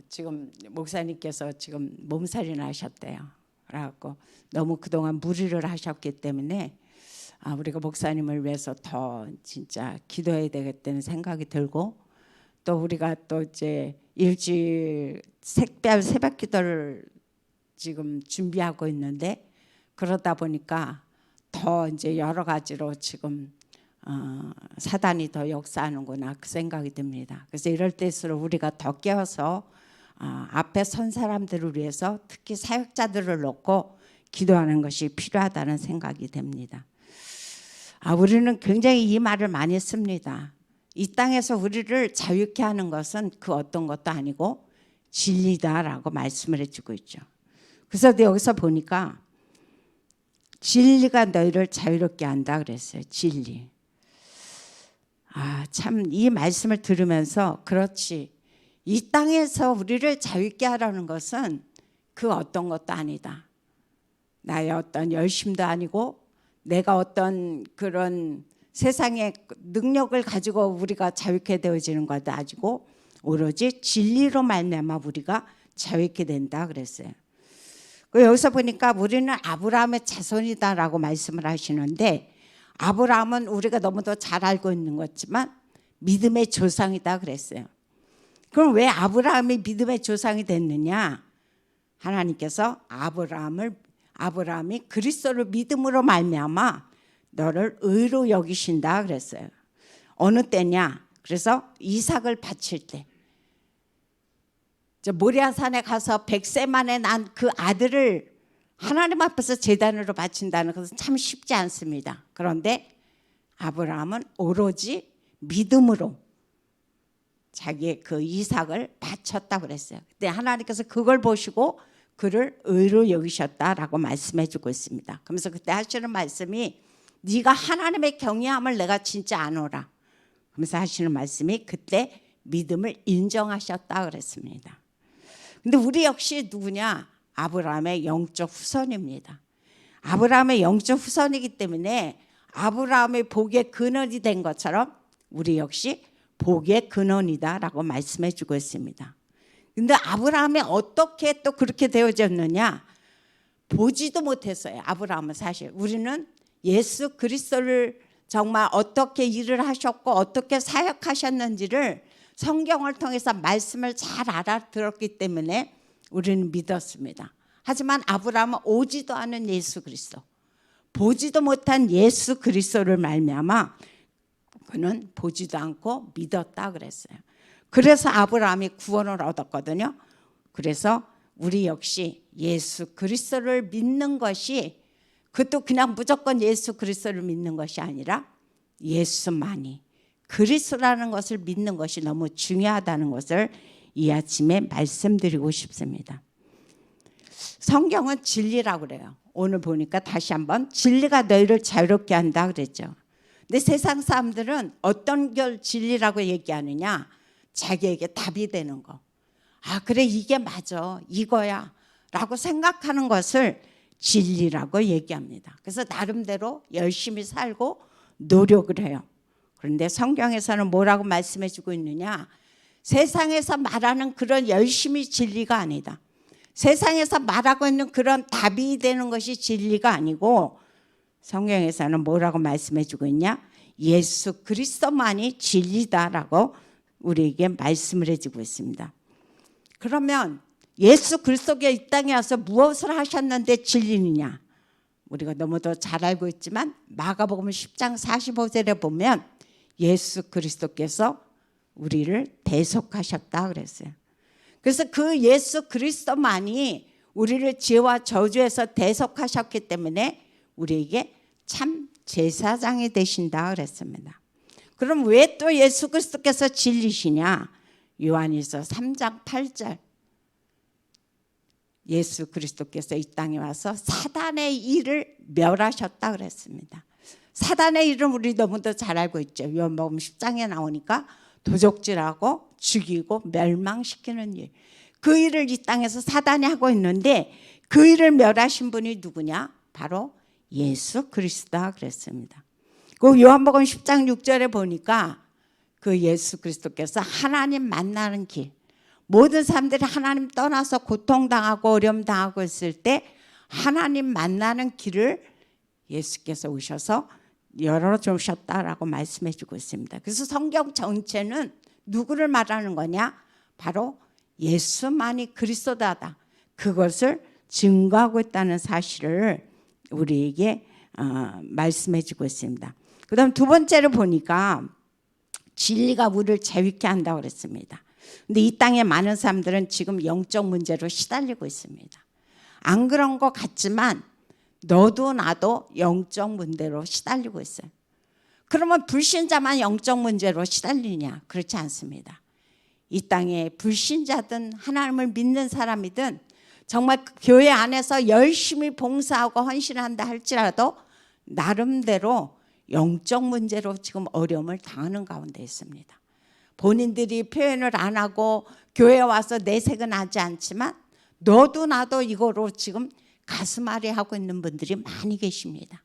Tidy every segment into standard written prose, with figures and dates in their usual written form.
지금 목사님께서 지금 몸살이 나셨대요. 그래갖고 너무 그동안 무리를 하셨기 때문에 우리가 목사님을 위해서 더 진짜 기도해야 되겠다는 생각이 들고, 또 우리가 또 이제 일주일 새벽 기도를 지금 준비하고 있는데, 그러다 보니까 더 이제 여러 가지로 지금 사단이 더 역사하는구나 그 생각이 듭니다. 그래서 이럴 때일수록 우리가 더 깨어서 앞에 선 사람들을 위해서 특히 사역자들을 놓고 기도하는 것이 필요하다는 생각이 됩니다. 우리는 굉장히 이 말을 많이 씁니다. 이 땅에서 우리를 자유케 하는 것은 그 어떤 것도 아니고 진리다라고 말씀을 해주고 있죠. 그래서 여기서 보니까 진리가 너희를 자유롭게 한다 그랬어요. 진리. 참 이 말씀을 들으면서 그렇지, 이 땅에서 우리를 자유케 하라는 것은 그 어떤 것도 아니다. 나의 어떤 열심도 아니고 내가 어떤 그런 세상의 능력을 가지고 우리가 자유케 되어지는 것도 아니고 오로지 진리로 말미암아 우리가 자유케 된다 그랬어요. 여기서 보니까 우리는 아브라함의 자손이다라고 말씀을 하시는데, 아브라함은 우리가 너무도 잘 알고 있는 것지만 믿음의 조상이다 그랬어요. 그럼 왜 아브라함이 믿음의 조상이 됐느냐? 하나님께서 아브라함이 그리스도를 믿음으로 말미암아 너를 의로 여기신다 그랬어요. 어느 때냐? 그래서 이삭을 바칠 때, 모리아산에 가서 100세 만에 난 그 아들을 하나님 앞에서 제단으로 바친다는 것은 참 쉽지 않습니다. 그런데 아브라함은 오로지 믿음으로 자기의 그 이삭을 바쳤다고 그랬어요. 그때 하나님께서 그걸 보시고 그를 의로 여기셨다라고 말씀해 주고 있습니다. 그러면서 그때 하시는 말씀이 네가 하나님의 경외함을 내가 진짜 아노라. 그러면서 하시는 말씀이 그때 믿음을 인정하셨다 그랬습니다. 근데 우리 역시 누구냐? 아브라함의 영적 후손입니다. 아브라함의 영적 후손이기 때문에 아브라함의 복의 근원이 된 것처럼 우리 역시 복의 근원이다라고 말씀해 주고 있습니다. 근데 아브라함이 어떻게 또 그렇게 되어졌느냐? 보지도 못했어요. 아브라함은 사실 우리는 예수 그리스도를 정말 어떻게 일을 하셨고 어떻게 사역하셨는지를 성경을 통해서 말씀을 잘 알아들었기 때문에 우리는 믿었습니다. 하지만 아브라함은 오지도 않은 예수 그리스도, 보지도 못한 예수 그리스도를 말미암아 그는 보지도 않고 믿었다 그랬어요. 그래서 아브라함이 구원을 얻었거든요. 그래서 우리 역시 예수 그리스도를 믿는 것이, 그것도 그냥 무조건 예수 그리스도를 믿는 것이 아니라 예수만이, 그리스도라는 것을 믿는 것이 너무 중요하다는 것을 이 아침에 말씀드리고 싶습니다. 성경은 진리라고 그래요. 오늘 보니까 다시 한번 진리가 너희를 자유롭게 한다 그랬죠. 근데 세상 사람들은 어떤 걸 진리라고 얘기하느냐? 자기에게 답이 되는 거. 그래 이게 맞아, 이거야 라고 생각하는 것을 진리라고 얘기합니다. 그래서 나름대로 열심히 살고 노력을 해요. 그런데 성경에서는 뭐라고 말씀해 주고 있느냐? 세상에서 말하는 그런 열심히 진리가 아니다. 세상에서 말하고 있는 그런 답이 되는 것이 진리가 아니고, 성경에서는 뭐라고 말씀해 주고 있냐? 예수 그리스도만이 진리다라고 우리에게 말씀을 해주고 있습니다. 그러면 예수 그리스도가 이 땅에 와서 무엇을 하셨는데 진리느냐? 우리가 너무도 잘 알고 있지만 마가복음 10장 45절에 보면 예수 그리스도께서 우리를 대속하셨다 그랬어요. 그래서 그 예수 그리스도만이 우리를 죄와 저주에서 대속하셨기 때문에 우리에게 참 제사장이 되신다 그랬습니다. 그럼 왜 또 예수 그리스도께서 진리시냐? 요한일서 3장 8절, 예수 그리스도께서 이 땅에 와서 사단의 일을 멸하셨다 그랬습니다. 사단의 일은 우리 너무도 잘 알고 있죠. 요한복음 10장에 나오니까 도적질하고 죽이고 멸망시키는 일, 그 일을 이 땅에서 사단이 하고 있는데 그 일을 멸하신 분이 누구냐? 바로 예수 그리스도다 그랬습니다. 그 요한복음 10장 6절에 보니까 그 예수 그리스도께서 하나님 만나는 길, 모든 사람들이 하나님 떠나서 고통당하고 어려움 당하고 있을 때 하나님 만나는 길을 예수께서 오셔서 열어주셨다라고 말씀해 주고 있습니다. 그래서 성경 전체는 누구를 말하는 거냐? 바로 예수만이 그리스도다. 그것을 증거하고 있다는 사실을 우리에게 말씀해 주고 있습니다. 그 다음 두 번째로 보니까 진리가 우리를 자유케 한다고 그랬습니다. 근데 이 땅에 많은 사람들은 지금 영적 문제로 시달리고 있습니다. 안 그런 것 같지만 너도 나도 영적 문제로 시달리고 있어요. 그러면 불신자만 영적 문제로 시달리냐? 그렇지 않습니다. 이 땅에 불신자든 하나님을 믿는 사람이든 정말 교회 안에서 열심히 봉사하고 헌신한다 할지라도 나름대로 영적 문제로 지금 어려움을 당하는 가운데 있습니다. 본인들이 표현을 안 하고 교회에 와서 내색은 하지 않지만 너도 나도 이거로 지금 가슴 아래하고 있는 분들이 많이 계십니다.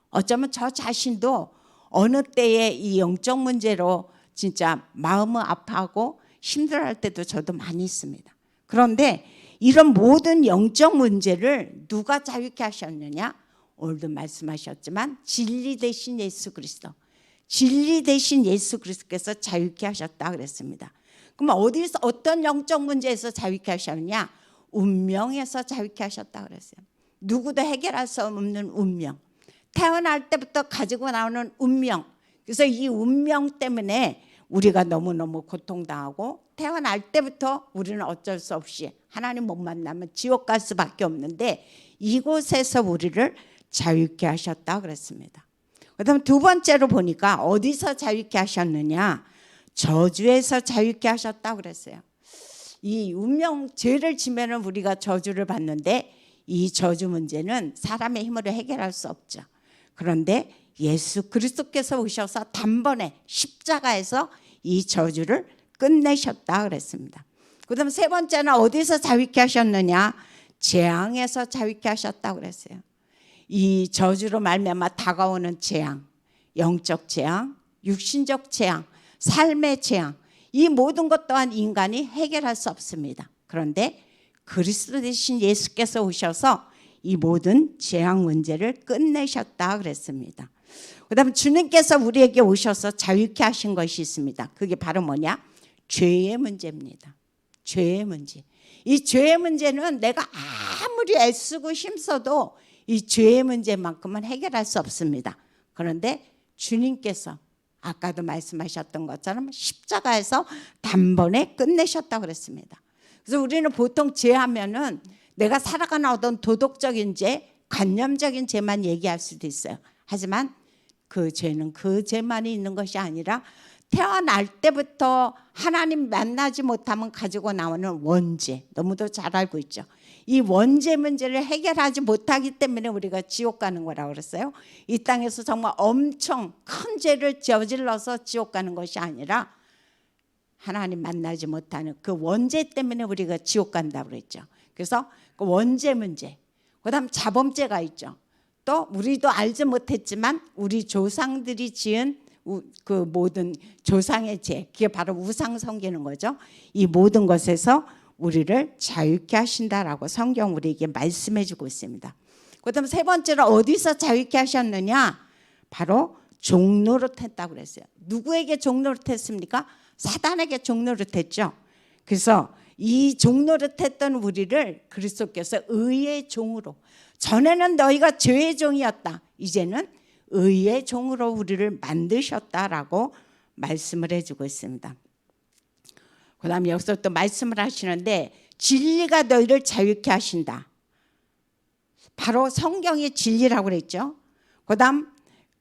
어쩌면 저 자신도 어느 때에 이 영적 문제로 진짜 마음을 아파하고 힘들어할 때도 저도 많이 있습니다. 그런데 이런 모든 영적 문제를 누가 자유케 하셨느냐? 오늘도 말씀하셨지만 진리 대신 예수 그리스도, 진리 대신 예수 그리스도께서 자유케 하셨다 그랬습니다. 그럼 어디서 어떤 영적 문제에서 자유케 하셨느냐? 운명에서 자유케 하셨다 그랬어요. 누구도 해결할 수 없는 운명, 태어날 때부터 가지고 나오는 운명. 그래서 이 운명 때문에 우리가 너무너무 고통당하고 태어날 때부터 우리는 어쩔 수 없이 하나님 못 만나면 지옥 갈 수밖에 없는데 이곳에서 우리를 자유케 하셨다 그랬습니다. 그다음 두 번째로 보니까 어디서 자유케 하셨느냐? 저주에서 자유케 하셨다 그랬어요. 이 운명 죄를 지면은 우리가 저주를 받는데 이 저주 문제는 사람의 힘으로 해결할 수 없죠. 그런데 예수 그리스도께서 오셔서 단번에 십자가에서 이 저주를 끝내셨다 그랬습니다. 그다음 세 번째는 어디서 자유케 하셨느냐? 재앙에서 자유케 하셨다 그랬어요. 이 저주로 말미암아 다가오는 재앙, 영적 재앙, 육신적 재앙, 삶의 재앙, 이 모든 것 또한 인간이 해결할 수 없습니다. 그런데 그리스도 대신 예수께서 오셔서 이 모든 재앙 문제를 끝내셨다 그랬습니다. 그다음 주님께서 우리에게 오셔서 자유케 하신 것이 있습니다. 그게 바로 뭐냐? 죄의 문제입니다. 죄의 문제. 이 죄의 문제는 내가 아무리 애쓰고 힘써도 이 죄의 문제만큼은 해결할 수 없습니다. 그런데 주님께서 아까도 말씀하셨던 것처럼 십자가에서 단번에 끝내셨다고 그랬습니다. 그래서 우리는 보통 죄하면은 내가 살아가는 어떤 도덕적인 죄, 관념적인 죄만 얘기할 수도 있어요. 하지만 그 죄는 그 죄만이 있는 것이 아니라 태어날 때부터 하나님 만나지 못하면 가지고 나오는 원죄, 너무도 잘 알고 있죠. 이 원죄 문제를 해결하지 못하기 때문에 우리가 지옥 가는 거라고 그랬어요. 이 땅에서 정말 엄청 큰 죄를 저질러서 지옥 가는 것이 아니라 하나님 만나지 못하는 그 원죄 때문에 우리가 지옥 간다고 그랬죠. 그래서 그 원죄 문제, 그다음 자범죄가 있죠. 또 우리도 알지 못했지만 우리 조상들이 지은 그 모든 조상의 죄, 그게 바로 우상 섬기는 거죠. 이 모든 것에서 우리를 자유케 하신다라고 성경 우리에게 말씀해 주고 있습니다. 그다음 세 번째로 어디서 자유케 하셨느냐? 바로 종노릇했다고 그랬어요. 누구에게 종노릇했습니까? 사단에게 종노릇했죠. 그래서 이 종노릇했던 우리를 그리스도께서 의의 종으로, 전에는 너희가 죄의 종이었다, 이제는 의의 종으로 우리를 만드셨다라고 말씀을 해주고 있습니다. 그 다음에 여기서 또 말씀을 하시는데 진리가 너희를 자유케 하신다. 바로 성경의 진리라고 그랬죠. 그 다음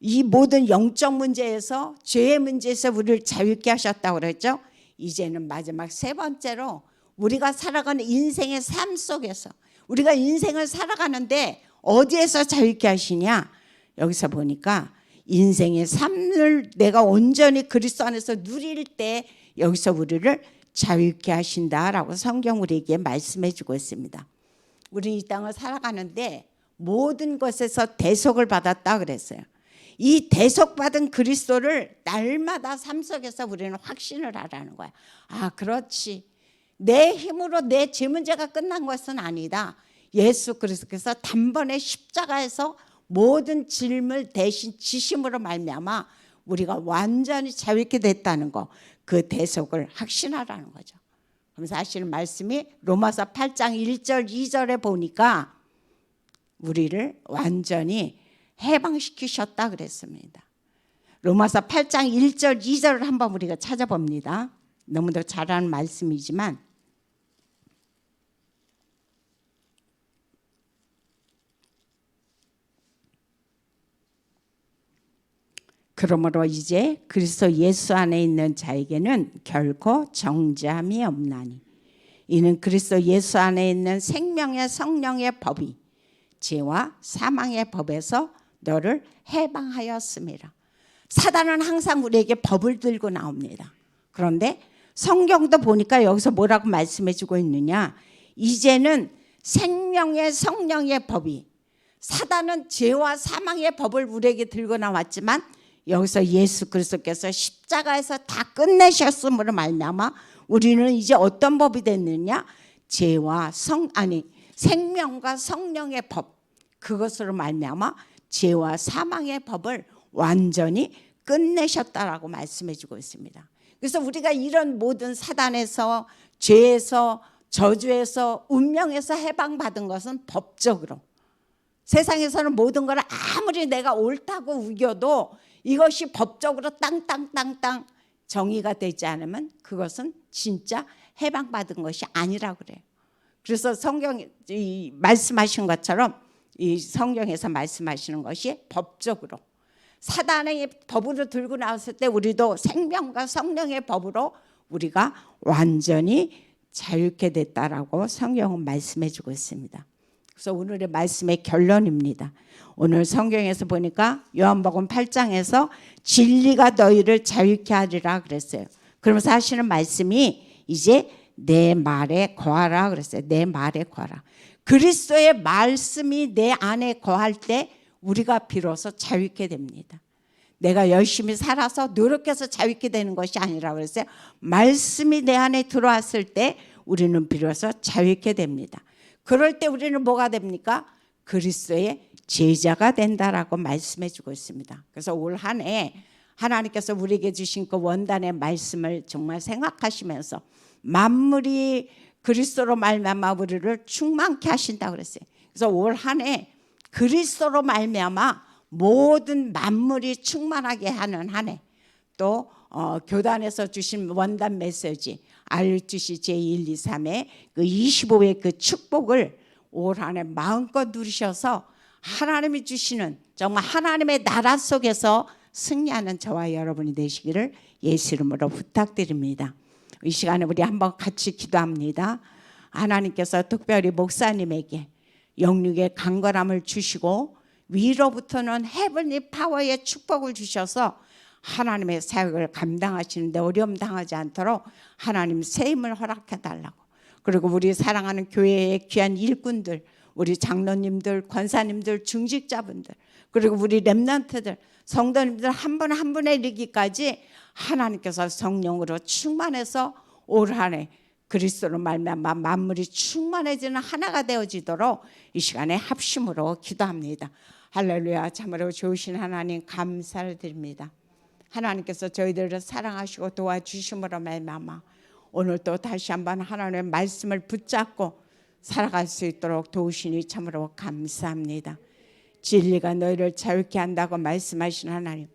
이 모든 영적 문제에서, 죄의 문제에서 우리를 자유케 하셨다고 그랬죠. 이제는 마지막 세 번째로 우리가 살아가는 인생의 삶 속에서, 우리가 인생을 살아가는데 어디에서 자유케 하시냐? 여기서 보니까 인생의 삶을 내가 온전히 그리스도 안에서 누릴 때 여기서 우리를 자유케 하신다라고 성경 우리에게 말씀해 주고 있습니다. 우리 이 땅을 살아가는데 모든 것에서 대속을 받았다 그랬어요. 이 대속받은 그리스도를 날마다 삶 속에서 우리는 확신을 하라는 거야. 아, 그렇지. 내 힘으로 내 죄 문제가 끝난 것은 아니다. 예수 그리스도께서 단번에 십자가에서 모든 짐을 대신 지심으로 말미암아 우리가 완전히 자유케 됐다는 거, 그 대속을 확신하라는 거죠. 그러면서 하시는 말씀이 로마서 8장 1절 2절에 보니까 우리를 완전히 해방시키셨다 그랬습니다. 로마서 8장 1절 2절을 한번 우리가 찾아봅니다. 너무도 잘 아는 말씀이지만 그러므로 이제 그리스도 예수 안에 있는 자에게는 결코 정죄함이 없나니 이는 그리스도 예수 안에 있는 생명의 성령의 법이 죄와 사망의 법에서 너를 해방하였음이라. 사단은 항상 우리에게 법을 들고 나옵니다. 그런데 성경도 보니까 여기서 뭐라고 말씀해 주고 있느냐, 이제는 생명의 성령의 법이, 사단은 죄와 사망의 법을 우리에게 들고 나왔지만 여기서 예수 그리스도께서 십자가에서 다 끝내셨음으로 말미암아 우리는 이제 어떤 법이 됐느냐, 죄와 생명과 성령의 법, 그것으로 말미암아 죄와 사망의 법을 완전히 끝내셨다라고 말씀해 주고 있습니다. 그래서 우리가 이런 모든 사단에서, 죄에서, 저주에서, 운명에서 해방받은 것은 법적으로, 세상에서는 모든 걸 아무리 내가 옳다고 우겨도 이것이 법적으로 땅땅땅땅 정의가 되지 않으면 그것은 진짜 해방받은 것이 아니라고 그래요. 그래서 성경이 말씀하신 것처럼 이 성경에서 말씀하시는 것이 법적으로, 사단의 법으로 들고 나왔을 때 우리도 생명과 성령의 법으로 우리가 완전히 자유케 됐다라고 성경은 말씀해 주고 있습니다. 그래서 오늘의 말씀의 결론입니다. 오늘 성경에서 보니까 요한복음 8장에서 진리가 너희를 자유케 하리라 그랬어요. 그러면서 하시는 말씀이 이제 내 말에 거하라 그랬어요. 내 말에 거하라. 그리스도의 말씀이 내 안에 거할 때 우리가 비로소 자유케 됩니다. 내가 열심히 살아서 노력해서 자유케 되는 것이 아니라 그랬어요. 말씀이 내 안에 들어왔을 때 우리는 비로소 자유케 됩니다. 그럴 때 우리는 뭐가 됩니까? 그리스도의 제자가 된다라고 말씀해 주고 있습니다. 그래서 올 한 해 하나님께서 우리에게 주신 그 원단의 말씀을 정말 생각하시면서 만물이 그리스도로 말미암아 우리를 충만케 하신다고 그랬어요. 그래서 올 한 해 그리스도로 말미암아 모든 만물이 충만하게 하는 한 해, 또 교단에서 주신 원단 메시지 R2C 제1, 2, 3의 그 25의 그 축복을 올 한 해 마음껏 누리셔서 하나님이 주시는 정말 하나님의 나라 속에서 승리하는 저와 여러분이 되시기를 예수 이름으로 부탁드립니다. 이 시간에 우리 한번 같이 기도합니다. 하나님께서 특별히 목사님에게 영육의 강건함을 주시고 위로부터는 헤븐리 파워의 축복을 주셔서 하나님의 사역을 감당하시는데 어려움 당하지 않도록 하나님 새 힘을 허락해 달라고, 그리고 우리 사랑하는 교회의 귀한 일꾼들, 우리 장로님들, 권사님들, 중직자분들, 그리고 우리 렘넌트들, 성도님들 한 분 한 분에 이르기까지 하나님께서 성령으로 충만해서 올 한 해 그리스도로 말미암아 만물이 충만해지는 하나가 되어지도록 이 시간에 합심으로 기도합니다. 할렐루야. 참으로 좋으신 하나님 감사를 드립니다. 하나님께서 저희들을 사랑하시고 도와주심으로 말미암아 오늘 또 다시 한번 하나님의 말씀을 붙잡고 살아갈 수 있도록 도우시니 참으로 감사합니다. 진리가 너희를 자유케 한다고 말씀하신 하나님,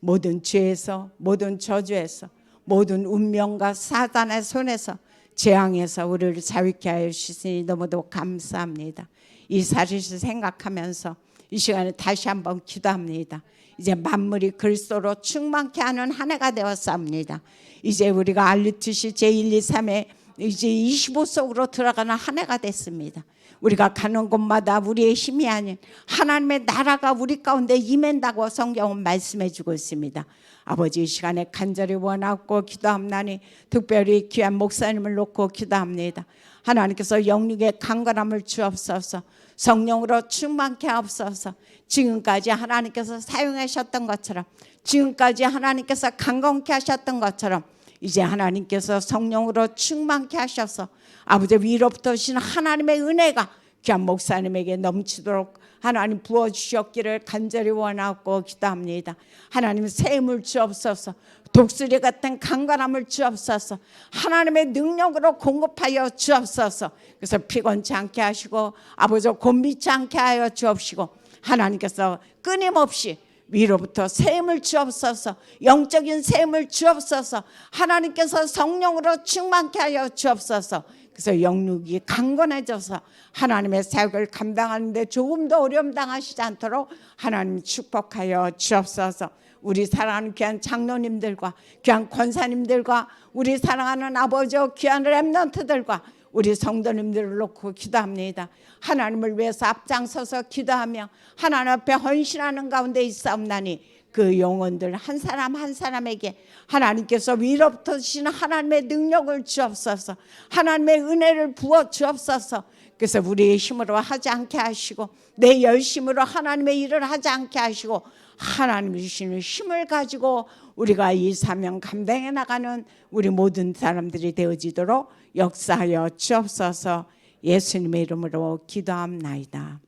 모든 죄에서, 모든 저주에서, 모든 운명과 사단의 손에서, 재앙에서 우리를 자유케 하여 주시니 너무도 감사합니다. 이 사실을 생각하면서 이 시간에 다시 한번 기도합니다. 이제 만물이 그리스도로 충만케 하는 한 해가 되었사옵니다. 이제 우리가 R2C 제1, 2, 3의 이제 25 속으로 들어가는 한 해가 됐습니다. 우리가 가는 곳마다 우리의 힘이 아닌 하나님의 나라가 우리 가운데 임한다고 성경은 말씀해 주고 있습니다. 아버지, 이 시간에 간절히 원하고 기도합나니 특별히 귀한 목사님을 놓고 기도합니다. 하나님께서 영육의 강건함을 주옵소서, 성령으로 충만케 하옵소서. 지금까지 하나님께서 사용하셨던 것처럼, 지금까지 하나님께서 강건케 하셨던 것처럼 이제 하나님께서 성령으로 충만케 하셔서 아버지 위로부터 오신 하나님의 은혜가 귀한 목사님에게 넘치도록 하나님 부어주셨기를 간절히 원하고 기도합니다. 하나님 샘을 주옵소서. 독수리 같은 강건함을 주옵소서. 하나님의 능력으로 공급하여 주옵소서. 그래서 피곤치 않게 하시고 아버지 곤비치 않게 하여 주옵시고 하나님께서 끊임없이 위로부터 샘을 주옵소서. 영적인 샘을 주옵소서. 하나님께서 성령으로 충만케 하여 주옵소서. 그래서 영육이 강건해져서 하나님의 사역을 감당하는데 조금 더 어려움 당하시지 않도록 하나님 축복하여 주옵소서. 우리 사랑하는 귀한 장로님들과 귀한 권사님들과 우리 사랑하는 아버지 귀한 렘넌트들과 우리 성도님들을 놓고 기도합니다. 하나님을 위해서 앞장서서 기도하며 하나님 앞에 헌신하는 가운데 있사옵나니 그 영혼들 한 사람 한 사람에게 하나님께서 위로부터 주시는 하나님의 능력을 주옵소서. 하나님의 은혜를 부어 주옵소서. 그래서 우리의 힘으로 하지 않게 하시고 내 열심으로 하나님의 일을 하지 않게 하시고 하나님이 주시는 힘을 가지고 우리가 이 사명 감당해 나가는 우리 모든 사람들이 되어지도록 역사하여 주옵소서. 예수님의 이름으로 기도합나이다.